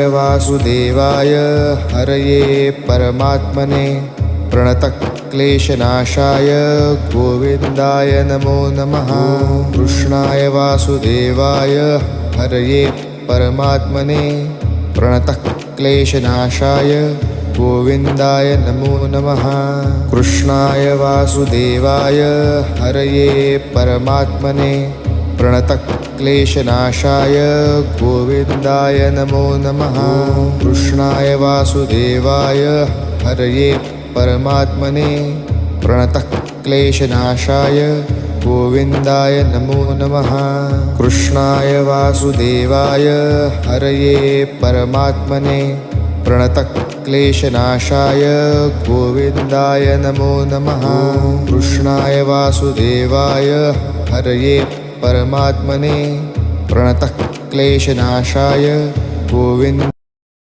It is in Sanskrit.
वासुदेवाय हरये परमात्मने प्रणतक्लेशनाशाय गोविन्दाय नमो नमः। कृष्णाय वासुदेवाय हरये परमात्मने प्रणतक्लेशनाशाय गोविन्दाय नमो नमः। कृष्णाय वासुदेवाय हरये परमात्मने प्रणतक्लेशनाशाय गोविन्दाय नमो नमः। कृष्णाय वासुदेवाय हरये परमात्मने प्रणतक्लेशनाशाय गोविन्दाय नमो नमः। कृष्णाय वासुदेवाय हरये परमात्मने प्रणतक्लेशनाशाय गोविन्दाय नमो नमः। कृष्णाय वासुदेवाय हरये परमात्मने प्रणतक्लेशनाशाय गोविन्द